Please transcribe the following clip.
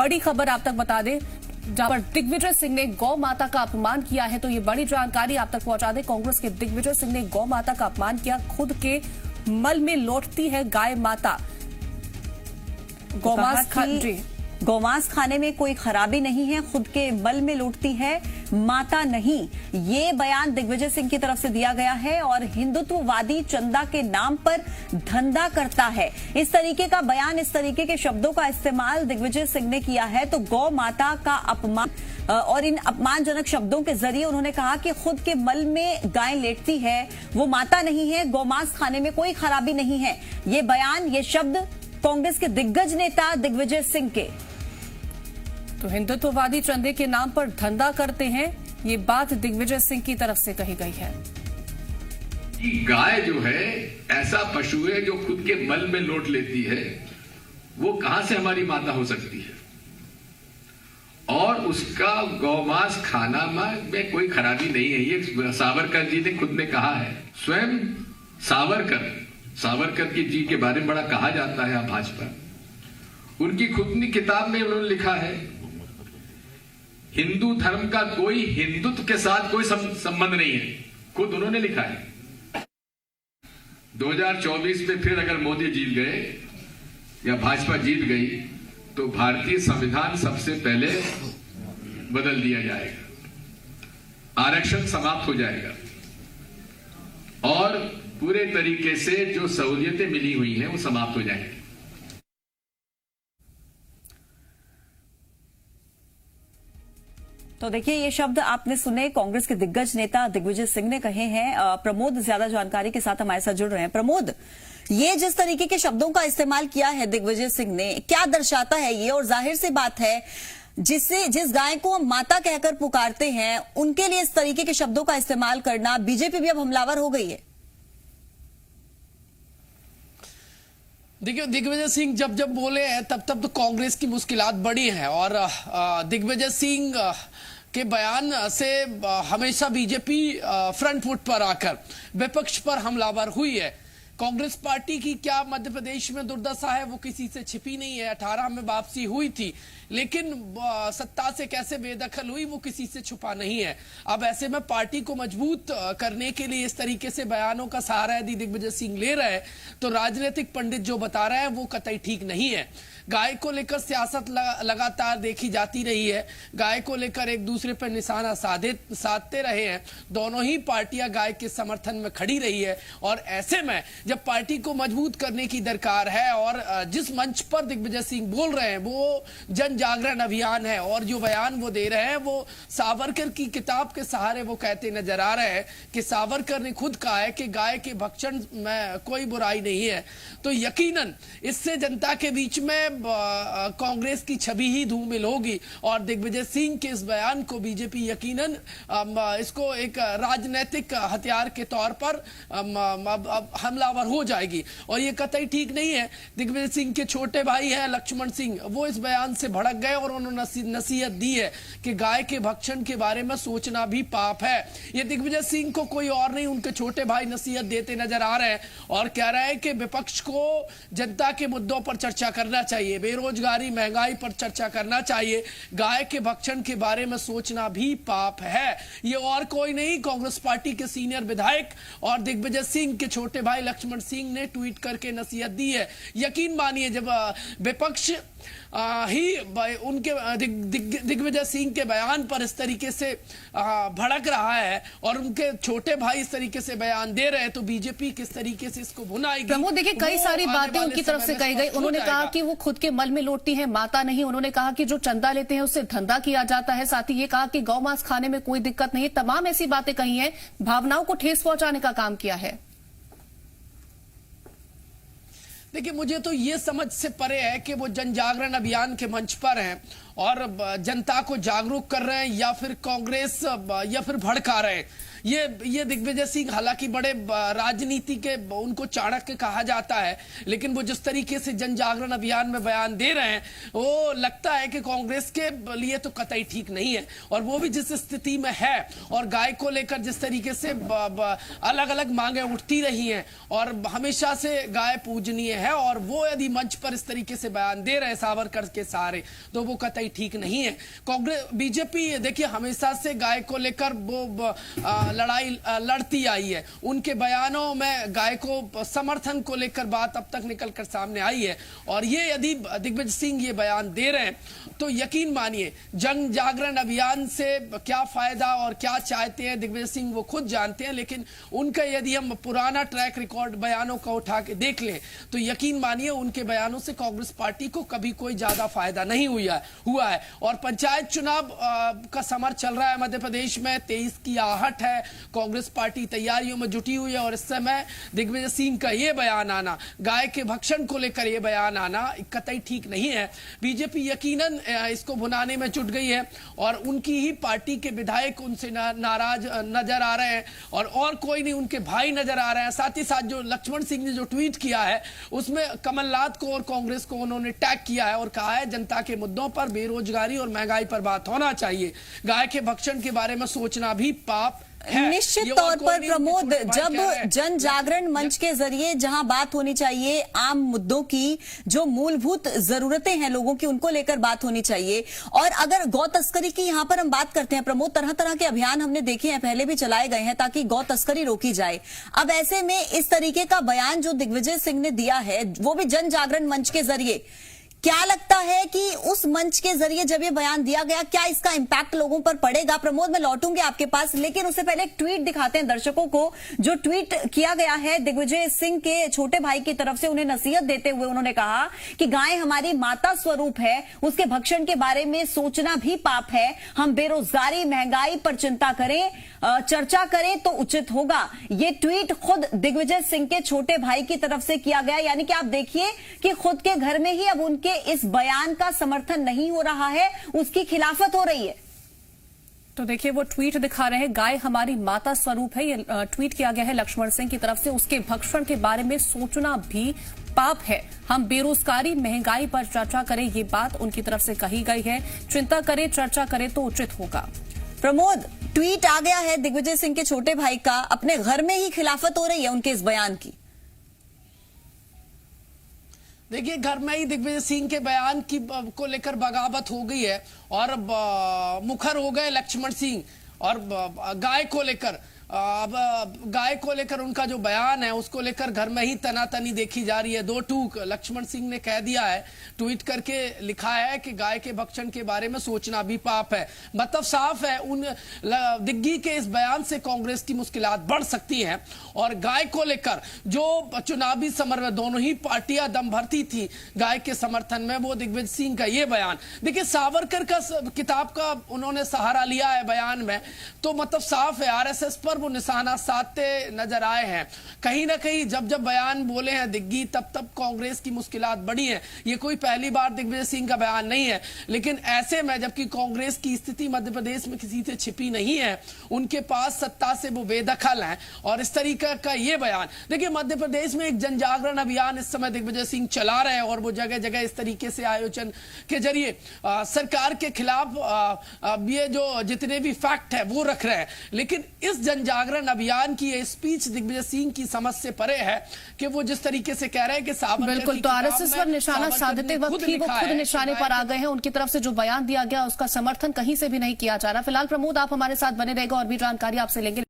बड़ी खबर आप तक बता दें, जहां पर दिग्विजय सिंह ने गौ माता का अपमान किया है। तो ये बड़ी जानकारी आप तक पहुंचा दें। कांग्रेस के दिग्विजय सिंह ने गौ माता का अपमान किया। खुद के मल में लौटती है गाय माता। गौमांस खाने में कोई खराबी नहीं है, खुद के मल में लौटती है माता नहीं। ये बयान दिग्विजय सिंह की तरफ से दिया गया है और हिंदुत्ववादी चंदा के नाम पर धंधा करता है। इस तरीके का बयान, इस तरीके के शब्दों का इस्तेमाल दिग्विजय सिंह ने किया है। तो गौ माता का अपमान और इन अपमानजनक शब्दों के जरिए उन्होंने कहा कि खुद के मल में गाय लेटती है, वो माता नहीं है, गौमांस खाने में कोई खराबी नहीं है। ये बयान, ये शब्द कांग्रेस के दिग्गज नेता दिग्विजय सिंह के। तो हिंदुत्ववादी चंदे के नाम पर धंधा करते हैं, ये बात दिग्विजय सिंह की तरफ से कही गई है। गाय जो है ऐसा पशु है जो खुद के मल में लौट लेती है, वो कहां से हमारी माता हो सकती है? और उसका गौमांस खाना में कोई खराबी नहीं है, ये सावरकर जी ने खुद ने कहा है। स्वयं सावरकर जी के बारे में बड़ा कहा जाता है भाजपा। उनकी खुद की किताब में उन्होंने लिखा है, हिंदू धर्म का कोई हिंदुत्व के साथ कोई संबंध नहीं है, खुद उन्होंने लिखा है। 2024 में फिर अगर मोदी जीत गए या भाजपा जीत गई तो भारतीय संविधान सबसे पहले बदल दिया जाएगा, आरक्षण समाप्त हो जाएगा और पूरे तरीके से जो सहूलियतें मिली हुई हैं वो समाप्त हो जाएंगी। तो देखिए, ये शब्द आपने सुने, कांग्रेस के दिग्गज नेता दिग्विजय सिंह ने कहे हैं। प्रमोद ज्यादा जानकारी के साथ हमारे साथ जुड़ रहे हैं। प्रमोद, ये जिस तरीके के शब्दों का इस्तेमाल किया है दिग्विजय सिंह ने, क्या दर्शाता है ये? और जाहिर सी बात है, जिस गाय को हम माता कहकर पुकारते हैं, उनके लिए इस तरीके के शब्दों का इस्तेमाल करना, बीजेपी भी अब हमलावर हो गई है। देखिए, दिग्विजय सिंह जब बोले हैं तब तो कांग्रेस की मुश्किलात बड़ी हैं और दिग्विजय सिंह के बयान से हमेशा बीजेपी फ्रंट फुट पर आकर विपक्ष पर हमलावर हुई है। कांग्रेस पार्टी की क्या मध्य प्रदेश में दुर्दशा है वो किसी से छिपी नहीं है। 18 में वापसी हुई थी, लेकिन सत्ता से कैसे बेदखल हुई वो किसी से छुपा नहीं है। अब ऐसे में पार्टी को मजबूत करने के लिए इस तरीके से बयानों का सहारा यदि दिग्विजय सिंह ले रहे हैं तो राजनीतिक पंडित जो बता रहे हैं वो कतई ठीक नहीं है। गाय को लेकर सियासत लगातार देखी जाती रही है, गाय को लेकर एक दूसरे पर निशाना साधते रहे हैं। दोनों ही पार्टियां गाय के समर्थन में खड़ी रही है और ऐसे में जब पार्टी को मजबूत करने की दरकार है और जिस मंच पर दिग्विजय सिंह बोल रहे हैं वो जन जागरण अभियान है और जो बयान वो दे रहे हैं वो सावरकर की किताब के सहारे वो कहते नजर आ रहे हैं कि सावरकर ने खुद कहा है कि गाय के भक्षण में कोई बुराई नहीं है। तो यकीनन इससे जनता के बीच में कांग्रेस की छवि ही धूमिल होगी और दिग्विजय सिंह के इस बयान को बीजेपी यकीनन इसको एक राजनीतिक हथियार के तौर पर हमलावर हो जाएगी और ये कतई ठीक नहीं है। दिग्विजय सिंह के छोटे भाई हैं लक्ष्मण सिंह, वो इस बयान से भड़क गए और उन्होंने नसीहत दी है कि गाय के भक्षण के बारे में सोचना भी पाप है। ये दिग्विजय सिंह को कोई और नहीं, उनके छोटे भाई नसीहत देते नजर आ रहे हैं और कह रहे हैं कि विपक्ष को जनता के मुद्दों पर चर्चा करना चाहिए, बेरोजगारी महंगाई पर चर्चा करना चाहिए, गाय के भक्षण के बारे में सोचना भी पाप है। ये और कोई नहीं, कांग्रेस पार्टी के सीनियर विधायक और दिग्विजय सिंह के छोटे भाई लक्ष्मण सिंह ने ट्वीट करके नसीहत दी है। यकीन मानिए जब विपक्ष ही उनके दिग्विजय सिंह के बयान पर इस तरीके से भड़क रहा है और उनके छोटे भाई इस तरीके से बयान दे रहे हैं तो बीजेपी किस तरीके से इसको भुनाएगी। प्रमोद, देखिए कई सारी बातें उनकी तरफ से कही गई। उन्होंने कहा कि वो खुद के मल में लौटती है, माता नहीं। उन्होंने कहा कि जो चंदा लेते हैं उससे धंधा किया जाता है। साथ ही ये कहा कि गौ मांस खाने में कोई दिक्कत नहीं। तमाम ऐसी बातें कही हैं, भावनाओं को ठेस पहुंचाने का काम किया है। देखिए, मुझे तो ये समझ से परे है कि वो जन जागरण अभियान के मंच पर हैं और जनता को जागरूक कर रहे हैं या फिर कांग्रेस या फिर भड़का रहे हैं। ये दिग्विजय सिंह हालांकि बड़े राजनीति के उनको चाणक्य कहा जाता है, लेकिन वो जिस तरीके से जन जागरण अभियान में बयान दे रहे हैं वो लगता है कि कांग्रेस के लिए तो कतई ठीक नहीं है। और वो भी जिस स्थिति में है और गाय को लेकर जिस तरीके से अलग अलग मांगे उठती रही हैं और हमेशा से गाय पूजनीय है, और वो यदि मंच पर इस तरीके से बयान दे रहे हैं सावरकर के सहारे, तो वो कतई ठीक नहीं है। कांग्रेस बीजेपी देखिए हमेशा से गाय को लेकर वो लड़ाई लड़ती आई है। उनके बयानों में गाय को समर्थन को लेकर बात अब तक निकलकर सामने आई है, और ये यदि दिग्विजय सिंह ये बयान दे रहे हैं तो यकीन मानिए जन जागरण अभियान से क्या फायदा और क्या चाहते हैं दिग्विजय सिंह वो खुद जानते हैं। लेकिन उनका यदि हम पुराना ट्रैक रिकॉर्ड बयानों का उठा के देख लें तो यकीन मानिए उनके बयानों से कांग्रेस पार्टी को कभी कोई ज्यादा फायदा नहीं हुआ है। और पंचायत चुनाव का समर चल रहा है मध्य प्रदेश में, 23 की आहट है, कांग्रेस पार्टी तैयारियों में जुटी हुई है, और इस समय दिग्विजय सिंह का ये बयान आना, गाय के भक्षण को लेकर ये बयान आना कतई ठीक नहीं है। बीजेपी यकीनन इसको भुनाने में जुट गई है और उनकी ही पार्टी के विधायक उनसे नाराज नजर आ रहे हैं, और कोई नहीं, उनके भाई नजर आ रहे हैं। साथ ही साथ जो लक्ष्मण सिंह ने जो ट्वीट किया है उसमें कमलनाथ को और कांग्रेस को उन्होंने टैग किया है और कहा है जनता के मुद्दों पर, बेरोजगारी और महंगाई पर बात होना चाहिए, गाय के भक्षण के बारे में सोचना भी पाप। निश्चित तौर पर प्रमोद, जब जन जागरण मंच के जरिए जहां बात होनी चाहिए आम मुद्दों की, जो मूलभूत जरूरतें हैं लोगों की, उनको लेकर बात होनी चाहिए। और अगर गौ तस्करी की यहां पर हम बात करते हैं प्रमोद, तरह तरह के अभियान हमने देखे हैं, पहले भी चलाए गए हैं ताकि गौ तस्करी रोकी जाए। अब ऐसे में इस तरीके का बयान जो दिग्विजय सिंह ने दिया है वो भी जन जागरण मंच के जरिए, क्या लगता है कि उस मंच के जरिए जब ये बयान दिया गया क्या इसका इंपैक्ट लोगों पर पड़ेगा? प्रमोद, मैं लौटूंगी आपके पास, लेकिन उससे पहले एक ट्वीट दिखाते हैं दर्शकों को, जो ट्वीट किया गया है दिग्विजय सिंह के छोटे भाई की तरफ से। उन्हें नसीहत देते हुए उन्होंने कहा कि गाय हमारी माता स्वरूप है, उसके भक्षण के बारे में सोचना भी पाप है। हम बेरोजगारी, महंगाई पर चिंता करें, चर्चा करें तो उचित होगा। ये ट्वीट खुद दिग्विजय सिंह के छोटे भाई की तरफ से किया गया, यानी कि आप देखिए कि खुद के घर में ही अब उनके इस बयान का समर्थन नहीं हो रहा है, उसकी खिलाफत हो रही है। तो देखिए वो ट्वीट दिखा रहे हैं, गाय हमारी माता स्वरूप है, ये ट्वीट किया गया है लक्ष्मण सिंह की तरफ से। उसके भक्षण के बारे में सोचना भी पाप है। हम बेरोजगारी, महंगाई पर चर्चा करें, ये बात उनकी तरफ से कही गई है। चिंता करें, चर्चा करें तो उचित होगा। प्रमोद, ट्वीट आ गया है दिग्विजय सिंह के छोटे भाई का, अपने घर में ही खिलाफत हो रही है उनके इस बयान की। देखिए घर में ही दिग्विजय सिंह के बयान की को लेकर बगावत हो गई है और मुखर हो गए लक्ष्मण सिंह। और गाय को लेकर अब गाय को लेकर उनका जो बयान है उसको लेकर घर में ही तनातनी देखी जा रही है। दो टूक लक्ष्मण सिंह ने कह दिया है, ट्वीट करके लिखा है कि गाय के भक्षण के बारे में सोचना भी पाप है। मतलब साफ है उन दिग्गी के इस बयान से कांग्रेस की मुश्किलात बढ़ सकती हैं। और गाय को लेकर जो चुनावी समर में दोनों ही पार्टियां दम भरती थी गाय के समर्थन में, वो दिग्विजय सिंह का ये बयान देखिए, सावरकर का किताब का उन्होंने सहारा लिया है बयान में, तो मतलब साफ है आरएसएस पर वो निशाना साधते नजर आए हैं। कहीं ना कहीं जब जब बयान बोले हैं दिग्गी, तब तब कांग्रेस की मुश्किलात बढ़ी हैं। ये कोई पहली बार दिग्विजय सिंह का बयान नहीं है, लेकिन ऐसे में जबकि कांग्रेस की स्थिति मध्य प्रदेश में किसी से छिपी नहीं है, उनके पास सत्ता से वो बेदखल हैं, और इस तरीके का ये बयान देखिए, मध्य प्रदेश में एक जन जागरण अभियान इस समय दिग्विजय सिंह चला रहे हैं और वो जगह जगह इस तरीके से आयोजन के जरिए सरकार के खिलाफ ये जो जितने भी फैक्ट है वो रख रहे हैं। लेकिन इस जन जागरण अभियान की ये स्पीच दिग्विजय सिंह की समझ से परे है कि वो जिस तरीके से कह रहे हैं कि सावरकर बिल्कुल, तो आरएसएस पर निशाना साधते वक्त ही वो खुद निशाने पर आ गए हैं। उनकी तरफ से जो बयान दिया गया उसका समर्थन कहीं से भी नहीं किया जा रहा। फिलहाल प्रमोद, आप हमारे साथ बने रहेगा और भी जानकारी आपसे लेंगे।